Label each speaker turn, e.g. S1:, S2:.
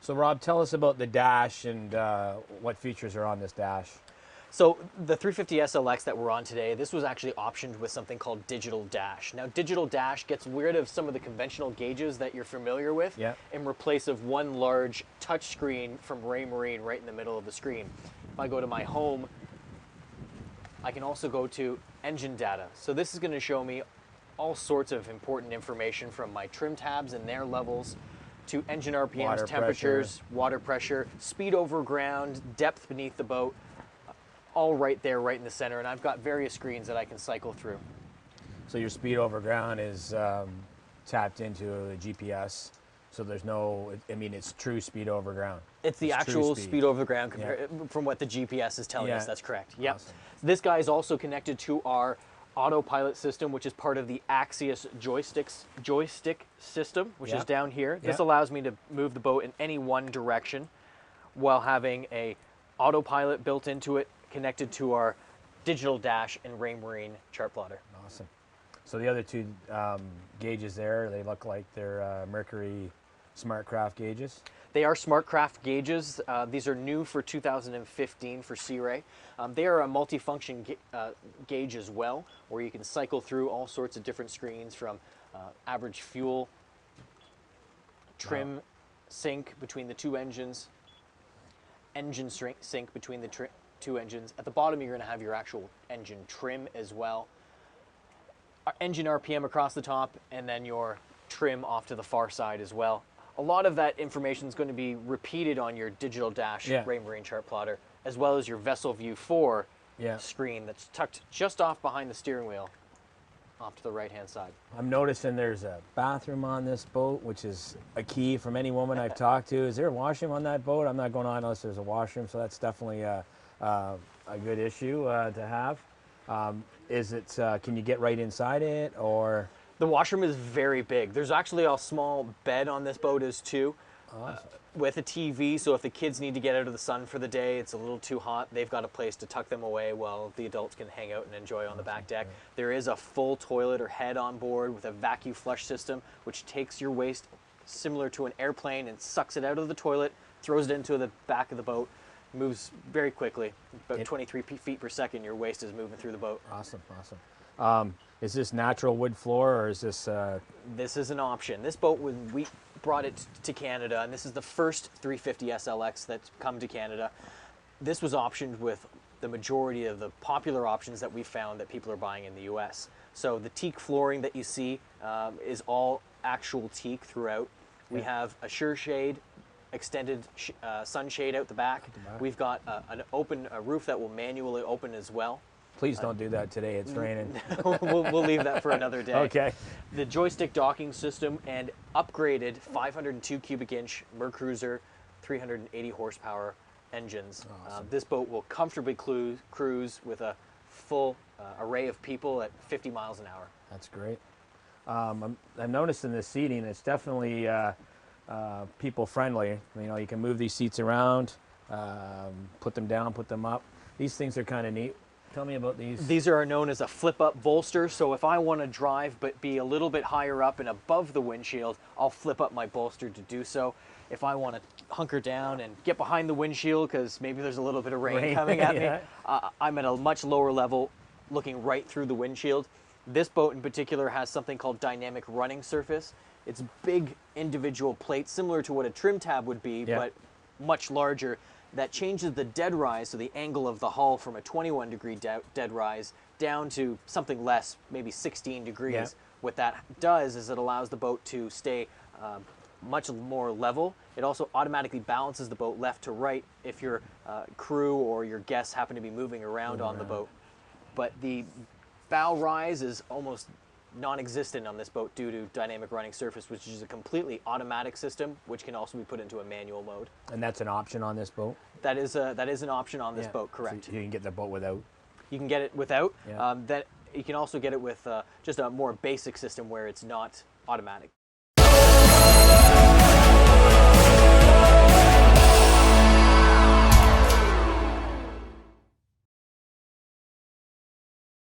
S1: So Rob, tell us about the dash and what features are on this dash.
S2: So the 350 SLX that we're on today, this was actually optioned with something called Digital Dash. Now Digital Dash gets rid of some of the conventional gauges that you're familiar with in replace of one large touch screen from Raymarine right in the middle of the screen. If I go to my home, I can also go to engine data. So this is going to show me all sorts of important information from my trim tabs and their levels to engine RPMs,
S1: Water
S2: temperatures, water pressure, speed over ground, depth beneath the boat, all right there, right in the center. And I've got various screens that I can cycle through.
S1: So your speed over ground is tapped into the GPS. So there's no, I mean, it's true speed over ground.
S2: It's the actual speed over the ground from what the GPS is telling us. That's correct. Yep.
S1: Awesome.
S2: This guy is also connected to our Autopilot system, which is part of the Axios joystick system, which is down here. This allows me to move the boat in any one direction while having a Autopilot built into it, connected to our digital dash and Raymarine chart plotter.
S1: Awesome. So the other two gauges there, they look like they're Mercury SmartCraft gauges.
S2: They are SmartCraft gauges. These are new for 2015 for Sea Ray. They are a multi-function gauge as well, where you can cycle through all sorts of different screens from average fuel, trim sync between the two engines, engine sync between the two engines. At the bottom, you're going to have your actual engine trim as well. Engine RPM across the top, and then your trim off to the far side as well. A lot of that information is going to be repeated on your digital dash Raymarine chart plotter, as well as your Vessel View 4 screen that's tucked just off behind the steering wheel, off to the right-hand side. I'm
S1: noticing there's a bathroom on this boat, which is a key from any woman I've talked to. Is there a washroom on that boat? I'm not going on unless there's a washroom, so that's definitely a good issue to have. Is it? Can you get right inside it, or?
S2: The washroom is very big. There's actually a small bed on this boat as too, with a TV, so if the kids need to get out of the sun for the day, it's a little too hot, they've got a place to tuck them away while the adults can hang out and enjoy on the back deck. There is a full toilet or head on board with a vacuum flush system, which takes your waste similar to an airplane and sucks it out of the toilet, throws it into the back of the boat, moves very quickly. About 23 feet per second, your waste is moving through the boat.
S1: Awesome, awesome. Is this natural wood floor, or is this?
S2: This is an option. This boat, when we brought it to Canada, and this is the first 350 SLX that's come to Canada, this was optioned with the majority of the popular options that we found that people are buying in the US. So the teak flooring that you see is all actual teak throughout. We have a sure shade, extended sunshade out the back. We've got a roof that will manually open as well.
S1: Please don't do that today, it's raining.
S2: we'll leave that for another day.
S1: Okay.
S2: The joystick docking system and upgraded 502 cubic inch Mercruiser 380 horsepower engines.
S1: Awesome.
S2: This boat will comfortably cruise with a full array of people at 50 miles an hour.
S1: That's great. I'm noticing the seating, it's definitely people friendly. You know, you can move these seats around, put them down, put them up. These things are kind of neat. Tell me about these.
S2: These are known as a flip-up bolster. So if I want to drive but be a little bit higher up and above the windshield, I'll flip up my bolster to do so. If I want to hunker down and get behind the windshield because maybe there's a little bit of rain coming at me, I'm at a much lower level looking right through the windshield. This boat in particular has something called dynamic running surface. It's big individual plates, similar to what a trim tab would be, but much larger. That changes the dead rise, so the angle of the hull from a 21-degree dead rise down to something less, maybe 16 degrees. What that does is it allows the boat to stay much more level. It also automatically balances the boat left to right if your crew or your guests happen to be moving around on the boat. But the bow rise is almost non-existent on this boat due to dynamic running surface, which is a completely automatic system, which can also be put into a manual mode.
S1: And that's an option on this boat?
S2: That is an option on this boat, correct.
S1: So you can get the boat without?
S2: You can get it without. That you can also get it with just a more basic system where it's not automatic.